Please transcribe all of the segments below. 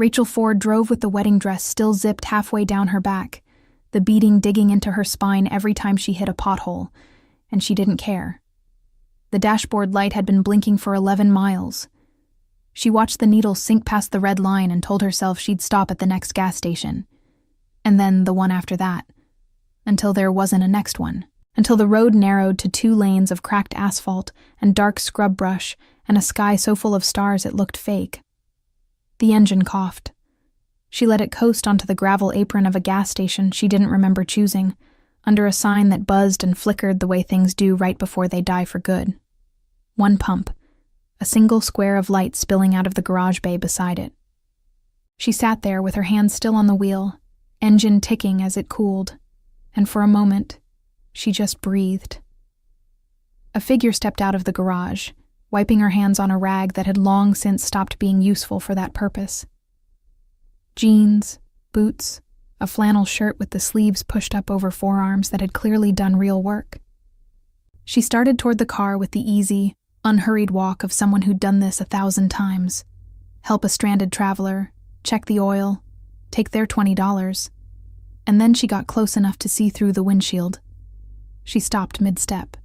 Rachel Ford drove with the wedding dress still zipped halfway down her back, the beating digging into her spine every time she hit a pothole, and she didn't care. The dashboard light had been blinking for 11 miles. She watched the needle sink past the red line and told herself she'd stop at the next gas station. And then the one after that. Until there wasn't a next one. Until the road narrowed to 2 lanes of cracked asphalt and dark scrub brush and a sky so full of stars it looked fake. The engine coughed. She let it coast onto the gravel apron of a gas station she didn't remember choosing, under a sign that buzzed and flickered the way things do right before they die for good. 1 pump. A single square of light spilling out of the garage bay beside it. She sat there with her hands still on the wheel, engine ticking as it cooled, and for a moment, she just breathed. A figure stepped out of the garage, wiping her hands on a rag that had long since stopped being useful for that purpose. Jeans, boots, a flannel shirt with the sleeves pushed up over forearms that had clearly done real work. She started toward the car with the easy, unhurried walk of someone who'd done this 1,000 times. Help a stranded traveler, check the oil, take their $20, and then she got close enough to see through the windshield. She stopped mid-step.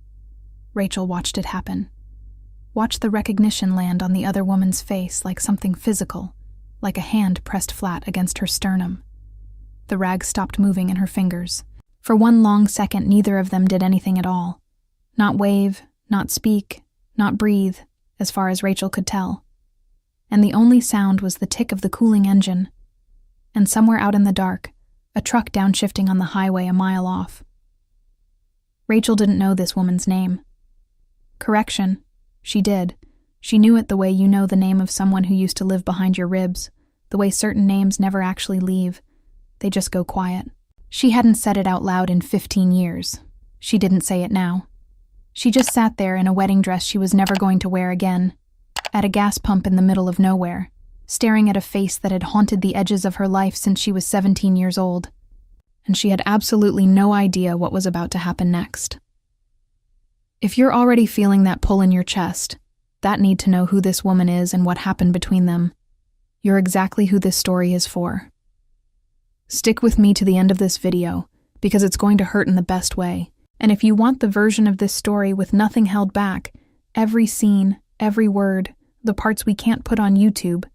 Rachel watched it happen. Watched the recognition land on the other woman's face like something physical, like a hand pressed flat against her sternum. The rag stopped moving in her fingers. For 1 long second, neither of them did anything at all. Not wave, not speak, not breathe, as far as Rachel could tell. And the only sound was the tick of the cooling engine. And somewhere out in the dark, a truck downshifting on the highway a mile off. Rachel didn't know this woman's name. Correction, she did. She knew it the way you know the name of someone who used to live behind your ribs, the way certain names never actually leave. They just go quiet. She hadn't said it out loud in 15 years. She didn't say it now. She just sat there in a wedding dress she was never going to wear again, at a gas pump in the middle of nowhere, staring at a face that had haunted the edges of her life since she was 17 years old. And she had absolutely no idea what was about to happen next. If you're already feeling that pull in your chest, that need to know who this woman is and what happened between them, you're exactly who this story is for. Stick with me to the end of this video, because it's going to hurt in the best way. And if you want the version of this story with nothing held back, every scene, every word, the parts we can't put on YouTube,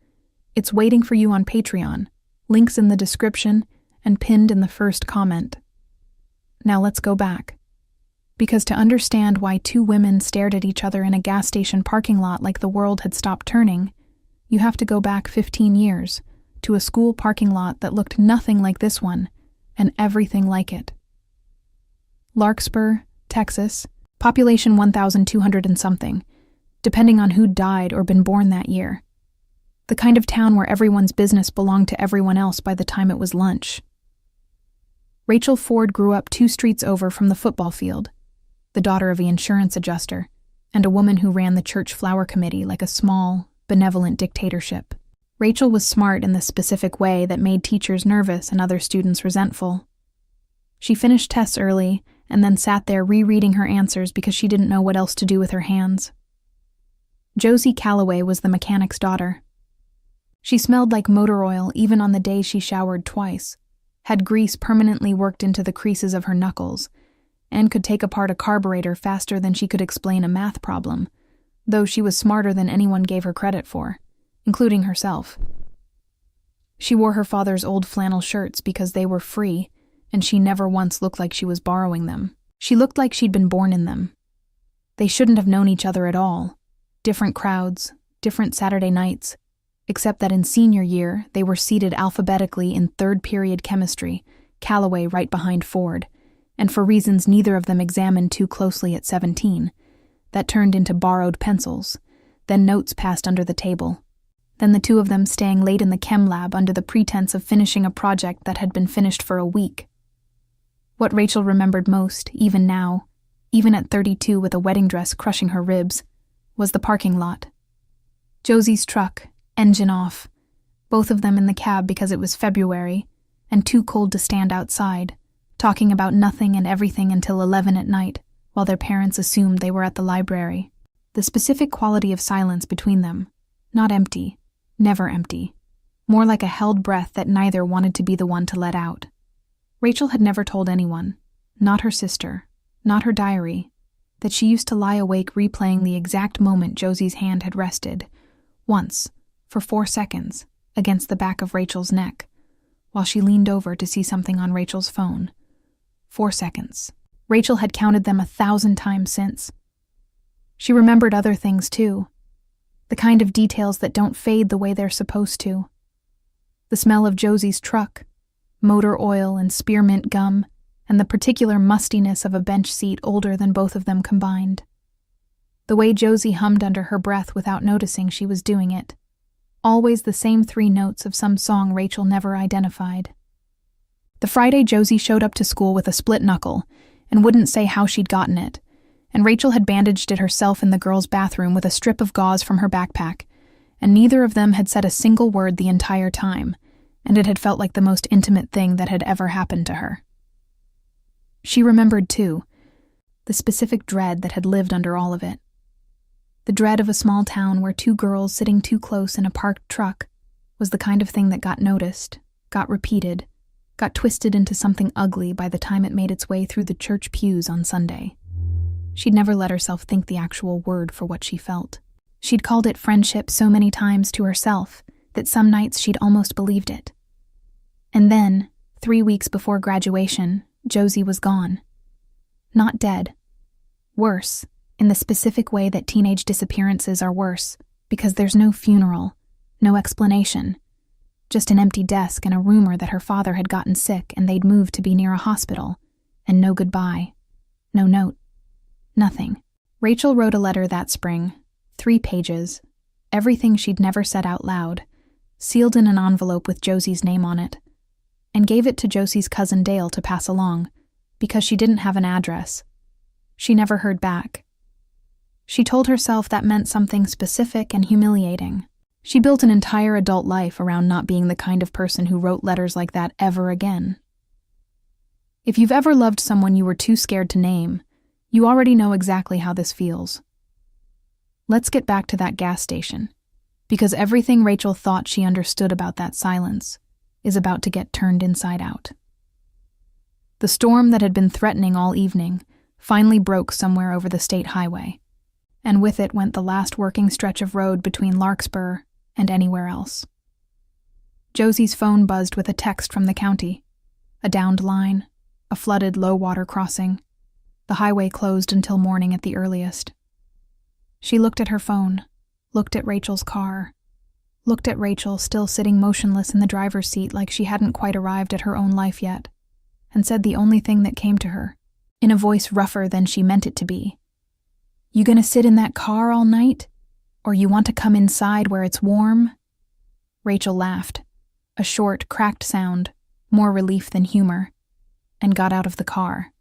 it's waiting for you on Patreon, links in the description, and pinned in the first comment. Now let's go back. Because to understand why 2 women stared at each other in a gas station parking lot like the world had stopped turning, you have to go back 15 years, to a school parking lot that looked nothing like this one, and everything like it. Larkspur, Texas, population 1,200 and something, depending on who'd died or been born that year. The kind of town where everyone's business belonged to everyone else by the time it was lunch. Rachel Ford grew up 2 streets over from the football field, the daughter of the insurance adjuster, and a woman who ran the church flower committee like a small, benevolent dictatorship. Rachel was smart in the specific way that made teachers nervous and other students resentful. She finished tests early and then sat there rereading her answers because she didn't know what else to do with her hands. Josie Calloway was the mechanic's daughter. She smelled like motor oil even on the day she showered twice, had grease permanently worked into the creases of her knuckles, and could take apart a carburetor faster than she could explain a math problem, though she was smarter than anyone gave her credit for, including herself. She wore her father's old flannel shirts because they were free, and she never once looked like she was borrowing them. She looked like she'd been born in them. They shouldn't have known each other at all. Different crowds, different Saturday nights, except that in senior year, they were seated alphabetically in 3rd period chemistry, Calloway right behind Ford, and for reasons neither of them examined too closely at 17, that turned into borrowed pencils, then notes passed under the table, then the 2 of them staying late in the chem lab under the pretense of finishing a project that had been finished for a week. What Rachel remembered most, even now, even at 32 with a wedding dress crushing her ribs, was the parking lot. Josie's truck, engine off, both of them in the cab because it was February, and too cold to stand outside, talking about nothing and everything until 11 at night, while their parents assumed they were at the library. The specific quality of silence between them, not empty, never empty, more like a held breath that neither wanted to be the one to let out. Rachel had never told anyone, not her sister, not her diary, that she used to lie awake replaying the exact moment Josie's hand had rested, once, for 4 seconds, against the back of Rachel's neck, while she leaned over to see something on Rachel's phone. 4 seconds. Rachel had counted them 1,000 times since. She remembered other things too, the kind of details that don't fade the way they're supposed to. The smell of Josie's truck, motor oil and spearmint gum, and the particular mustiness of a bench seat older than both of them combined. The way Josie hummed under her breath without noticing she was doing it. Always the same 3 notes of some song Rachel never identified. The Friday Josie showed up to school with a split knuckle and wouldn't say how she'd gotten it, and Rachel had bandaged it herself in the girls' bathroom with a strip of gauze from her backpack, and neither of them had said a single word the entire time, and it had felt like the most intimate thing that had ever happened to her. She remembered, too, the specific dread that had lived under all of it. The dread of a small town where 2 girls sitting too close in a parked truck was the kind of thing that got noticed, got repeated, got twisted into something ugly by the time it made its way through the church pews on Sunday. She'd never let herself think the actual word for what she felt. She'd called it friendship so many times to herself that some nights she'd almost believed it. And then, 3 weeks before graduation, Josie was gone. Not dead. Worse, in the specific way that teenage disappearances are worse, because there's no funeral, no explanation, just an empty desk and a rumor that her father had gotten sick and they'd moved to be near a hospital, and no goodbye, no note, nothing. Rachel wrote a letter that spring, 3 pages, everything she'd never said out loud, sealed in an envelope with Josie's name on it, and gave it to Josie's cousin Dale to pass along, because she didn't have an address. She never heard back. She told herself that meant something specific and humiliating. She built an entire adult life around not being the kind of person who wrote letters like that ever again. If you've ever loved someone you were too scared to name, you already know exactly how this feels. Let's get back to that gas station, because everything Rachel thought she understood about that silence is about to get turned inside out. The storm that had been threatening all evening finally broke somewhere over the state highway, and with it went the last working stretch of road between Larkspur and anywhere else. Josie's phone buzzed with a text from the county, a downed line, a flooded low-water crossing, the highway closed until morning at the earliest. She looked at her phone, looked at Rachel's car, looked at Rachel still sitting motionless in the driver's seat like she hadn't quite arrived at her own life yet, and said the only thing that came to her, in a voice rougher than she meant it to be. "You gonna sit in that car all night? Or you want to come inside where it's warm?" Rachel laughed, a short, cracked sound, more relief than humor, and got out of the car.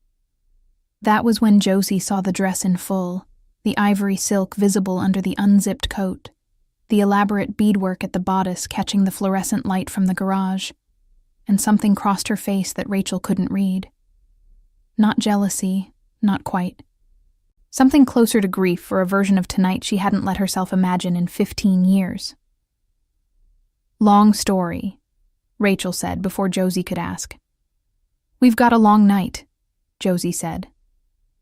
That was when Josie saw the dress in full, the ivory silk visible under the unzipped coat, the elaborate beadwork at the bodice catching the fluorescent light from the garage, and something crossed her face that Rachel couldn't read. Not jealousy, not quite. Something closer to grief for a version of tonight she hadn't let herself imagine in 15 years. "Long story," Rachel said before Josie could ask. "We've got a long night," Josie said.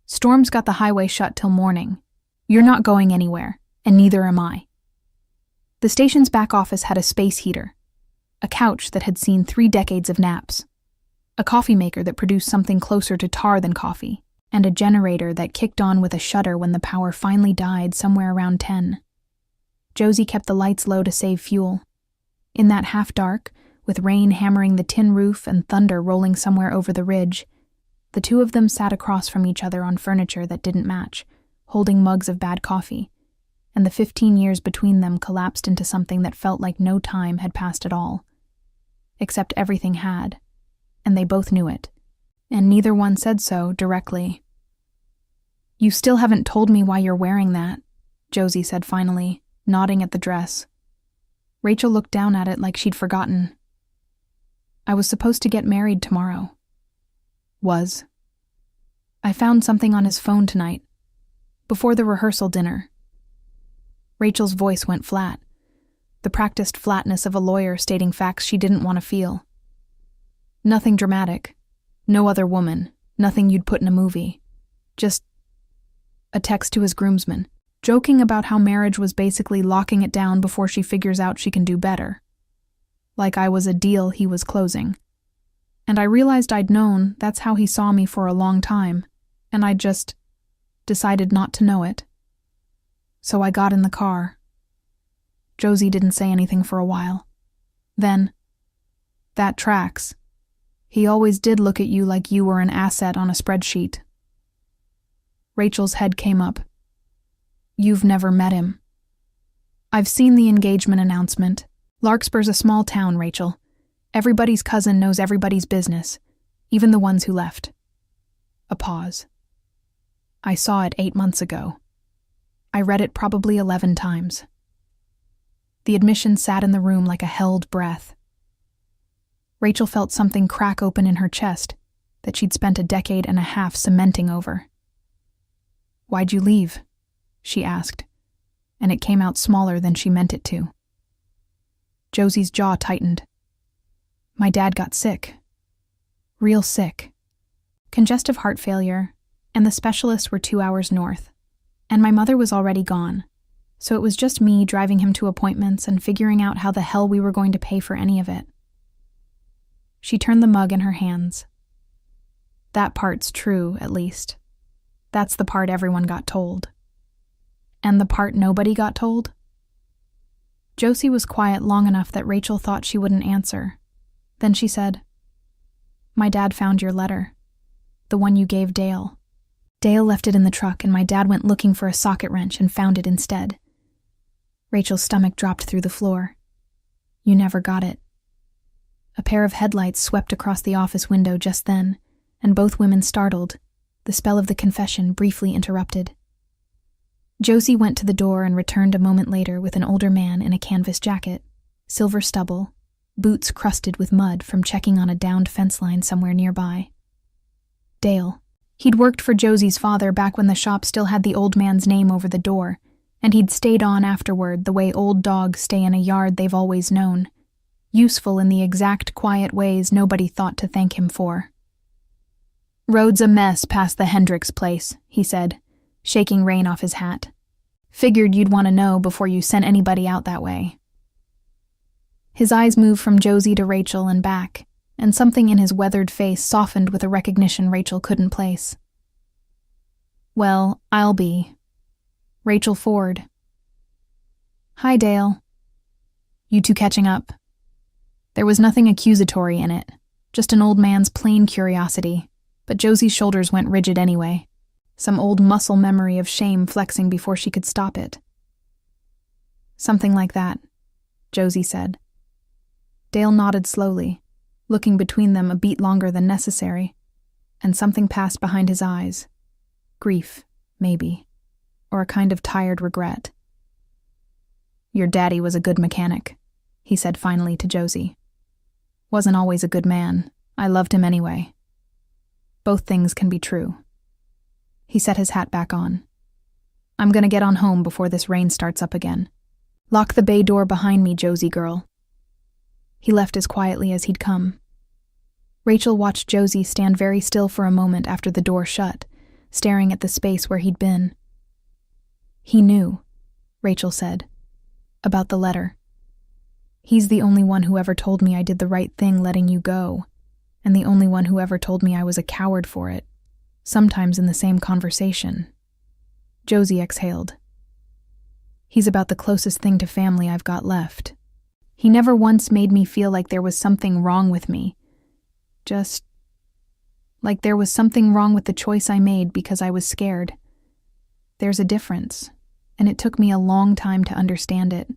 "Storm's got the highway shut till morning. You're not going anywhere, and neither am I." The station's back office had a space heater, a couch that had seen 3 decades of naps, a coffee maker that produced something closer to tar than coffee, and a generator that kicked on with a shudder when the power finally died somewhere around 10. Josie kept the lights low to save fuel. In that half-dark, with rain hammering the tin roof and thunder rolling somewhere over the ridge, the 2 of them sat across from each other on furniture that didn't match, holding mugs of bad coffee, and the 15 years between them collapsed into something that felt like no time had passed at all. Except everything had, and they both knew it, and neither one said so directly. "You still haven't told me why you're wearing that," Josie said finally, nodding at the dress. Rachel looked down at it like she'd forgotten. "I was supposed to get married tomorrow." "Was?" "I found something on his phone tonight, before the rehearsal dinner." Rachel's voice went flat. the practiced flatness of a lawyer stating facts she didn't want to feel. Nothing dramatic. No other woman. Nothing you'd put in a movie. Just a text to his groomsman, joking about how marriage was basically locking it down before she figures out she can do better. Like I was a deal he was closing. And I realized I'd known that's how he saw me for a long time, and I just decided not to know it. So I got in the car. Josie didn't say anything for a while. Then, that tracks. He always did look at you like you were an asset on a spreadsheet. Rachel's head came up. You've never met him. I've seen the engagement announcement. Larkspur's a small town, Rachel. Everybody's cousin knows everybody's business, even the ones who left. A pause. I saw it 8 months ago. I read it probably 11 times. The admission sat in the room like a held breath. Rachel felt something crack open in her chest that she'd spent a decade and a half cementing over. Why'd you leave? She asked, and it came out smaller than she meant it to. Josie's jaw tightened. My dad got sick. Real sick. Congestive heart failure, and the specialists were 2 hours north. And my mother was already gone, so it was just me driving him to appointments and figuring out how the hell we were going to pay for any of it. She turned the mug in her hands. That part's true, at least. That's the part everyone got told. And the part nobody got told? Josie was quiet long enough that Rachel thought she wouldn't answer. Then she said, My dad found your letter. The one you gave Dale. Dale left it in the truck, and my dad went looking for a socket wrench and found it instead. Rachel's stomach dropped through the floor. You never got it. A pair of headlights swept across the office window just then, and both women startled, the spell of the confession briefly interrupted. Josie went to the door and returned a moment later with an older man in a canvas jacket, silver stubble, boots crusted with mud from checking on a downed fence line somewhere nearby. Dale. He'd worked for Josie's father back when the shop still had the old man's name over the door, and he'd stayed on afterward the way old dogs stay in a yard they've always known, useful in the exact quiet ways nobody thought to thank him for. Road's a mess past the Hendricks place, he said, shaking rain off his hat. Figured you'd want to know before you sent anybody out that way. His eyes moved from Josie to Rachel and back, and something in his weathered face softened with a recognition Rachel couldn't place. Well, I'll be. Rachel Ford. Hi, Dale. You two catching up? There was nothing accusatory in it, just an old man's plain curiosity, but Josie's shoulders went rigid anyway, some old muscle memory of shame flexing before she could stop it. Something like that, Josie said. Dale nodded slowly, looking between them a beat longer than necessary, and something passed behind his eyes. Grief, maybe, or a kind of tired regret. Your daddy was a good mechanic, he said finally to Josie. Wasn't always a good man. I loved him anyway. Both things can be true. He set his hat back on. I'm gonna get on home before this rain starts up again. Lock the bay door behind me, Josie girl. He left as quietly as he'd come. Rachel watched Josie stand very still for a moment after the door shut, staring at the space where he'd been. He knew, Rachel said, about the letter. He's the only one who ever told me I did the right thing letting you go, and the only one who ever told me I was a coward for it, sometimes in the same conversation. Josie exhaled. He's about the closest thing to family I've got left. He never once made me feel like there was something wrong with me. Just like there was something wrong with the choice I made because I was scared. There's a difference, and it took me a long time to understand it.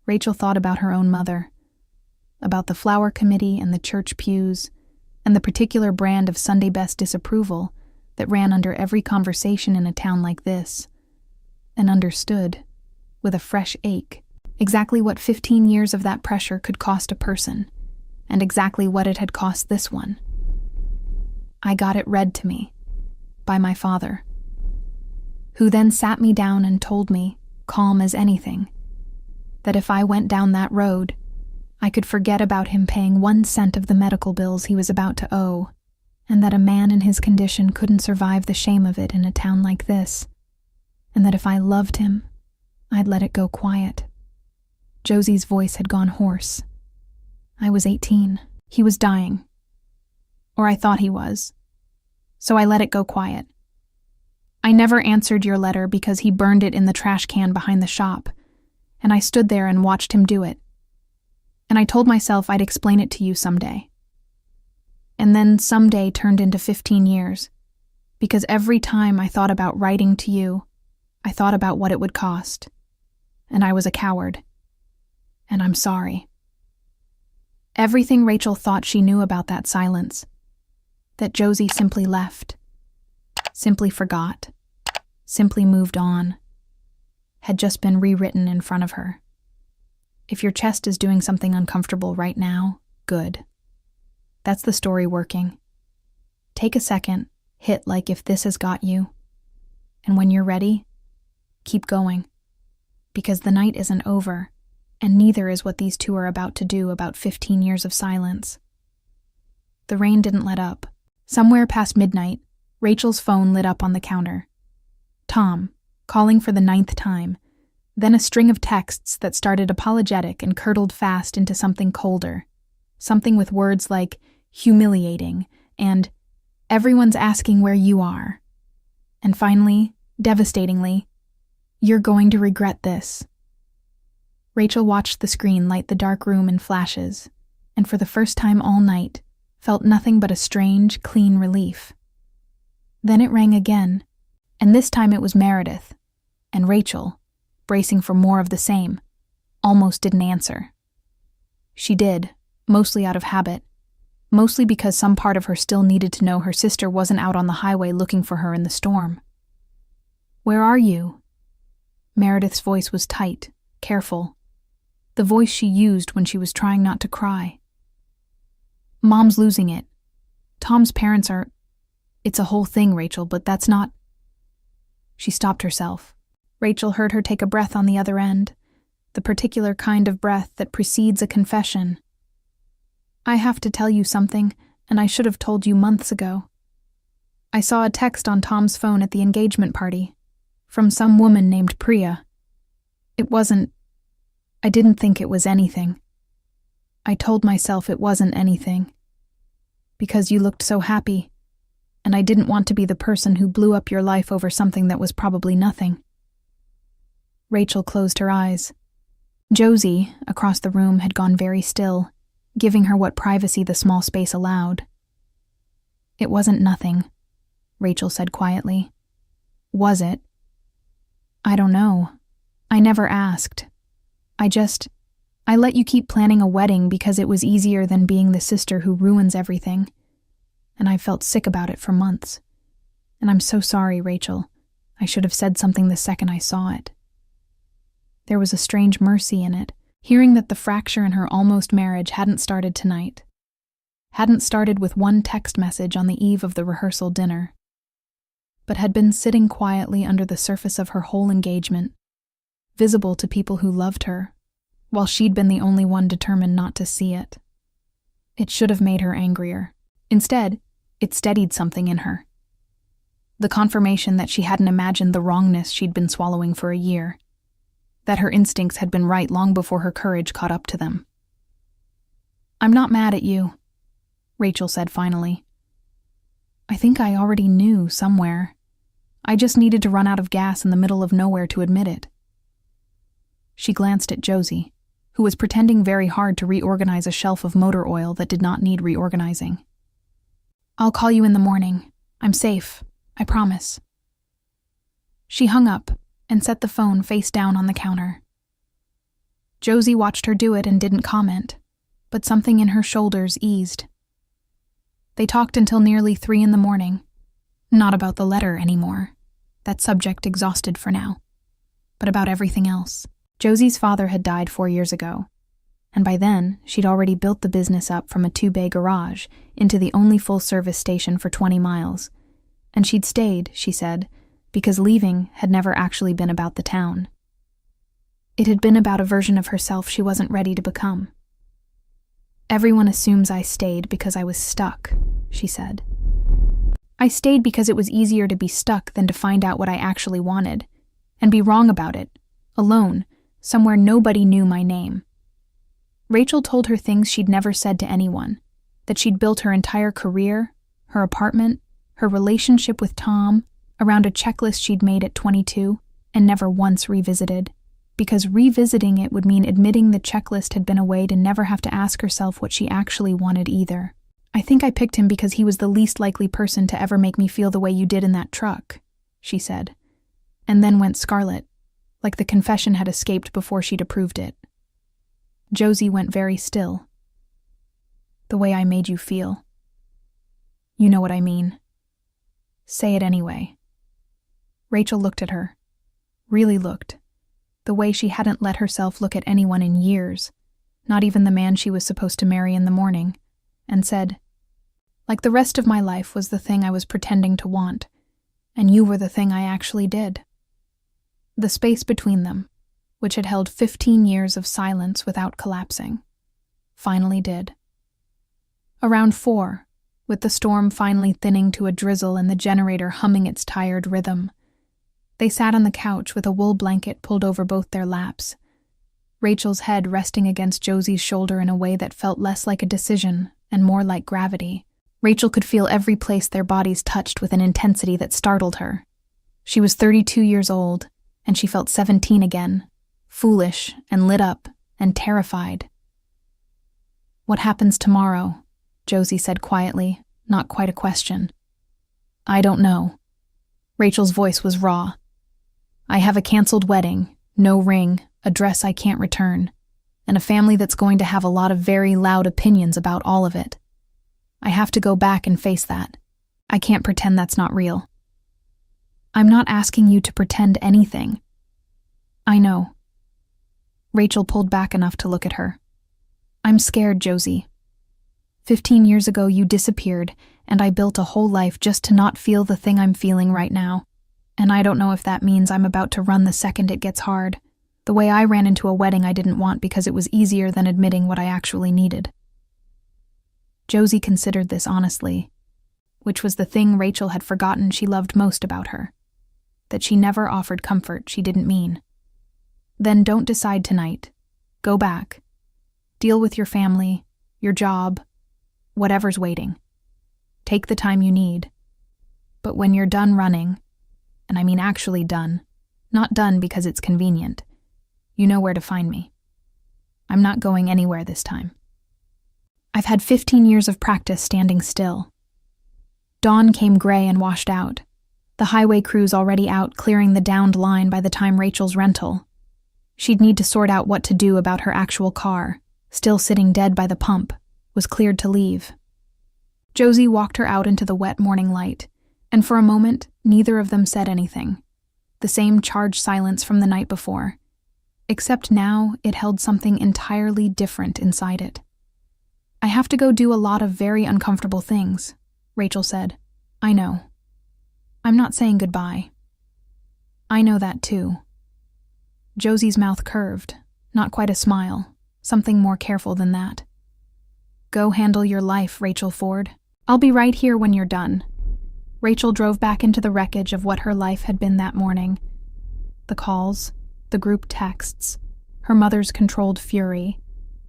Rachel thought about her own mother, about the flower committee and the church pews, and the particular brand of Sunday best disapproval that ran under every conversation in a town like this, and understood, with a fresh ache, exactly what 15 years of that pressure could cost a person, and exactly what it had cost this one. I got it read to me, by my father, who then sat me down and told me, calm as anything, that if I went down that road, I could forget about him paying 1 cent of the medical bills he was about to owe, and that a man in his condition couldn't survive the shame of it in a town like this, and that if I loved him, I'd let it go quiet. Josie's voice had gone hoarse. I was 18. He was dying. Or I thought he was. So I let it go quiet. I never answered your letter because he burned it in the trash can behind the shop, and I stood there and watched him do it. And I told myself I'd explain it to you someday. And then someday turned into 15 years, because every time I thought about writing to you, I thought about what it would cost. And I was a coward. And I'm sorry. Everything Rachel thought she knew about that silence, that Josie simply left, simply forgot, simply moved on, had just been rewritten in front of her. If your chest is doing something uncomfortable right now, good. That's the story working. Take a second, hit like if this has got you. And when you're ready, keep going. Because the night isn't over, and neither is what these two are about to do about 15 years of silence. The rain didn't let up. Somewhere past midnight, Rachel's phone lit up on the counter. Tom, calling for the 9th time, then a string of texts that started apologetic and curdled fast into something colder, something with words like humiliating and everyone's asking where you are. And finally, devastatingly, you're going to regret this. Rachel watched the screen light the dark room in flashes, and for the first time all night, felt nothing but a strange, clean relief. Then it rang again, and this time it was Meredith, and Rachel, bracing for more of the same, almost didn't answer. She did, mostly out of habit, mostly because some part of her still needed to know her sister wasn't out on the highway looking for her in the storm. "Where are you?" Meredith's voice was tight, careful, the voice she used when she was trying not to cry. "Mom's losing it. Tom's parents are... It's a whole thing, Rachel, but that's not..." She stopped herself. Rachel heard her take a breath on the other end, the particular kind of breath that precedes a confession. "I have to tell you something, and I should have told you months ago. I saw a text on Tom's phone at the engagement party, from some woman named Priya. It wasn't... I didn't think it was anything. I told myself it wasn't anything. Because you looked so happy, and I didn't want to be the person who blew up your life over something that was probably nothing." Rachel closed her eyes. Josie, across the room, had gone very still, giving her what privacy the small space allowed. "It wasn't nothing," Rachel said quietly. "Was it?" "I don't know. I never asked. I let you keep planning a wedding because it was easier than being the sister who ruins everything. And I felt sick about it for months. And I'm so sorry, Rachel. I should have said something the second I saw it." There was a strange mercy in it, hearing that the fracture in her almost marriage hadn't started tonight. Hadn't started with one text message on the eve of the rehearsal dinner, but had been sitting quietly under the surface of her whole engagement, visible to people who loved her, while she'd been the only one determined not to see it. It should have made her angrier. Instead, it steadied something in her. The confirmation that she hadn't imagined the wrongness she'd been swallowing for a year, that her instincts had been right long before her courage caught up to them. "I'm not mad at you," Rachel said finally. "I think I already knew somewhere. I just needed to run out of gas in the middle of nowhere to admit it." She glanced at Josie, who was pretending very hard to reorganize a shelf of motor oil that did not need reorganizing. "I'll call you in the morning. I'm safe, I promise." She hung up and set the phone face down on the counter. Josie watched her do it and didn't comment, but something in her shoulders eased. They talked until nearly 3 a.m, not about the letter anymore, that subject exhausted for now, but about everything else. Josie's father had died 4 years ago, and by then she'd already built the business up from a 2-bay garage into the only full-service station for 20 miles, and she'd stayed, she said, because leaving had never actually been about the town. It had been about a version of herself she wasn't ready to become. "Everyone assumes I stayed because I was stuck," she said. "I stayed because it was easier to be stuck than to find out what I actually wanted, and be wrong about it, alone, somewhere nobody knew my name." Rachel told her things she'd never said to anyone, that she'd built her entire career, her apartment, her relationship with Tom, around a checklist she'd made at 22 and never once revisited, because revisiting it would mean admitting the checklist had been a way to never have to ask herself what she actually wanted either. "I think I picked him because he was the least likely person to ever make me feel the way you did in that truck," she said, and then went scarlet, like the confession had escaped before she'd approved it. Josie went very still. "The way I made you feel. You know what I mean. Say it anyway." Rachel looked at her. Really looked. The way she hadn't let herself look at anyone in years, not even the man she was supposed to marry in the morning, and said, "Like the rest of my life was the thing I was pretending to want, and you were the thing I actually did." The space between them, which had held 15 years of silence without collapsing, finally did. Around 4, with the storm finally thinning to a drizzle and the generator humming its tired rhythm, they sat on the couch with a wool blanket pulled over both their laps, Rachel's head resting against Josie's shoulder in a way that felt less like a decision and more like gravity. Rachel could feel every place their bodies touched with an intensity that startled her. She was 32 years old, and she felt 17 again, foolish and lit up and terrified. "What happens tomorrow?" Josie said quietly, not quite a question. "I don't know." Rachel's voice was raw. "I have a canceled wedding, no ring, a dress I can't return, and a family that's going to have a lot of very loud opinions about all of it. I have to go back and face that. I can't pretend that's not real." "I'm not asking you to pretend anything." "I know." Rachel pulled back enough to look at her. "I'm scared, Josie. 15 years ago you disappeared, and I built a whole life just to not feel the thing I'm feeling right now. And I don't know if that means I'm about to run the second it gets hard, the way I ran into a wedding I didn't want because it was easier than admitting what I actually needed." Josie considered this honestly, which was the thing Rachel had forgotten she loved most about her, that she never offered comfort she didn't mean. "Then don't decide tonight. Go back. Deal with your family, your job, whatever's waiting. Take the time you need. But when you're done running, and I mean actually done, not done because it's convenient, you know where to find me. I'm not going anywhere this time. I've had 15 years of practice standing still." Dawn came gray and washed out, the highway crews already out clearing the downed line by the time Rachel's rental. She'd need to sort out what to do about her actual car, still sitting dead by the pump, was cleared to leave. Josie walked her out into the wet morning light, and for a moment, neither of them said anything. The same charged silence from the night before, except now it held something entirely different inside it. "I have to go do a lot of very uncomfortable things," Rachel said. "I know. I'm not saying goodbye." "I know that too." Josie's mouth curved, not quite a smile, something more careful than that. "Go handle your life, Rachel Ford. I'll be right here when you're done." Rachel drove back into the wreckage of what her life had been that morning. The calls, the group texts, her mother's controlled fury,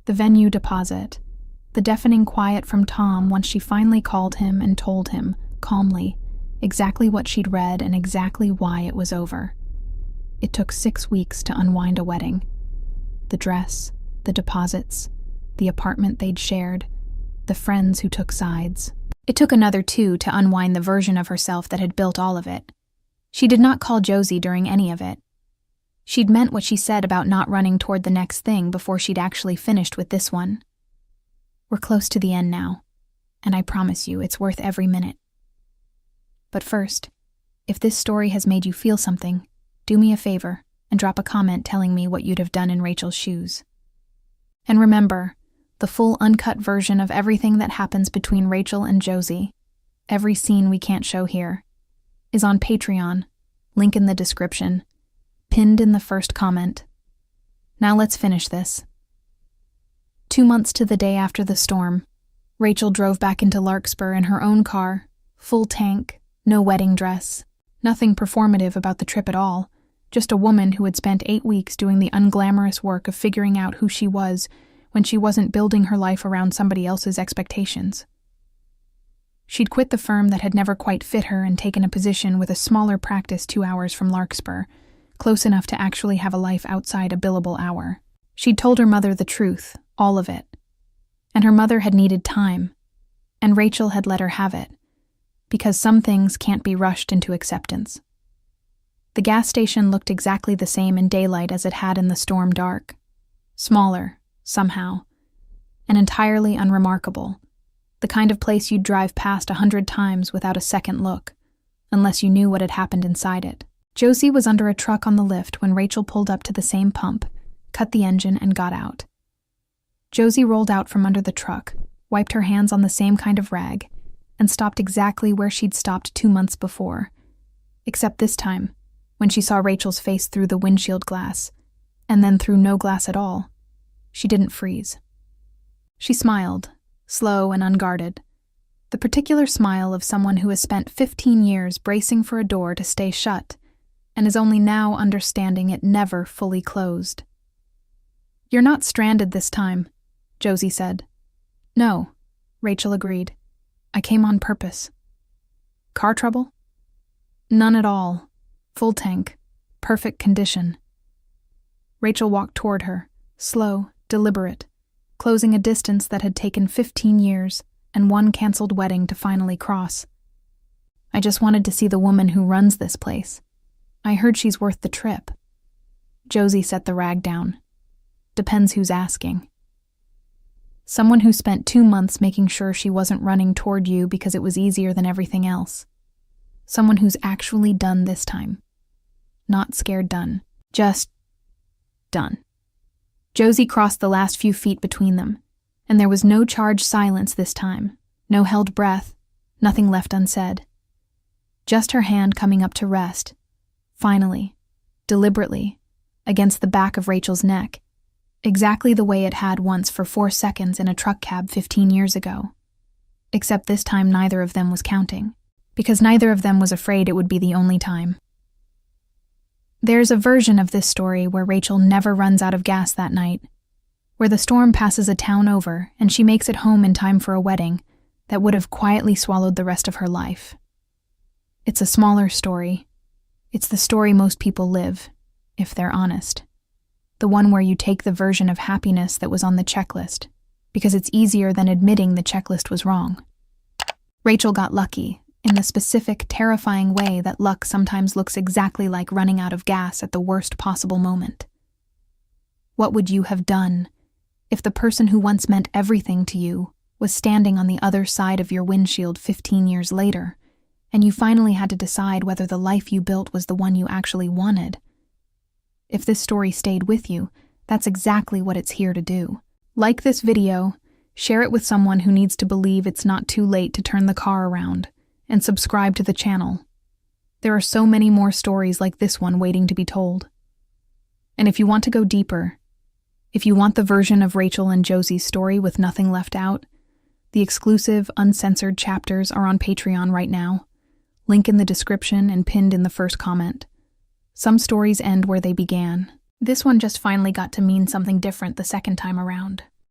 the venue deposit, the deafening quiet from Tom once she finally called him and told him, calmly, exactly what she'd read and exactly why it was over. It took 6 weeks to unwind a wedding. The dress, the deposits, the apartment they'd shared, the friends who took sides. It took another 2 to unwind the version of herself that had built all of it. She did not call Josie during any of it. She'd meant what she said about not running toward the next thing before she'd actually finished with this one. "We're close to the end now, and I promise you it's worth every minute. But first, if this story has made you feel something, do me a favor and drop a comment telling me what you'd have done in Rachel's shoes. And remember, the full uncut version of everything that happens between Rachel and Josie, every scene we can't show here, is on Patreon, link in the description, pinned in the first comment. Now let's finish this. 2 months to the day after the storm, Rachel drove back into Larkspur in her own car, full tank, no wedding dress, nothing performative about the trip at all, just a woman who had spent 8 weeks doing the unglamorous work of figuring out who she was when she wasn't building her life around somebody else's expectations. She'd quit the firm that had never quite fit her and taken a position with a smaller practice 2 hours from Larkspur, close enough to actually have a life outside a billable hour. She'd told her mother the truth, all of it. And her mother had needed time, and Rachel had let her have it, because some things can't be rushed into acceptance. The gas station looked exactly the same in daylight as it had in the storm dark. Smaller, somehow, and entirely unremarkable. The kind of place you'd drive past 100 times without a second look, unless you knew what had happened inside it. Josie was under a truck on the lift when Rachel pulled up to the same pump, cut the engine, and got out. Josie rolled out from under the truck, wiped her hands on the same kind of rag, and stopped exactly where she'd stopped 2 months before. Except this time, when she saw Rachel's face through the windshield glass, and then through no glass at all, she didn't freeze. She smiled, slow and unguarded, the particular smile of someone who has spent 15 years bracing for a door to stay shut, and is only now understanding it never fully closed. "You're not stranded this time," Josie said. "No," Rachel agreed. "I came on purpose." "Car trouble?" "None at all. Full tank. Perfect condition." Rachel walked toward her, slow, deliberate, closing a distance that had taken 15 years and one canceled wedding to finally cross. "I just wanted to see the woman who runs this place. I heard she's worth the trip." Josie set the rag down. "Depends who's asking." "Someone who spent 2 months making sure she wasn't running toward you because it was easier than everything else. Someone who's actually done this time. Not scared done. Just done." Josie crossed the last few feet between them, and there was no charged silence this time, no held breath, nothing left unsaid. Just her hand coming up to rest, finally, deliberately, against the back of Rachel's neck, exactly the way it had once for 4 seconds in a truck cab 15 years ago. Except this time neither of them was counting, because neither of them was afraid it would be the only time. There's a version of this story where Rachel never runs out of gas that night, where the storm passes a town over and she makes it home in time for a wedding that would have quietly swallowed the rest of her life. It's a smaller story. It's the story most people live, if they're honest. The one where you take the version of happiness that was on the checklist, because it's easier than admitting the checklist was wrong. Rachel got lucky, in the specific, terrifying way that luck sometimes looks exactly like running out of gas at the worst possible moment. What would you have done if the person who once meant everything to you was standing on the other side of your windshield 15 years later, and you finally had to decide whether the life you built was the one you actually wanted? If this story stayed with you, that's exactly what it's here to do. Like this video, share it with someone who needs to believe it's not too late to turn the car around, and subscribe to the channel. There are so many more stories like this one waiting to be told. And if you want to go deeper, if you want the version of Rachel and Josie's story with nothing left out, the exclusive, uncensored chapters are on Patreon right now. Link in the description and pinned in the first comment. Some stories end where they began. This one just finally got to mean something different the second time around.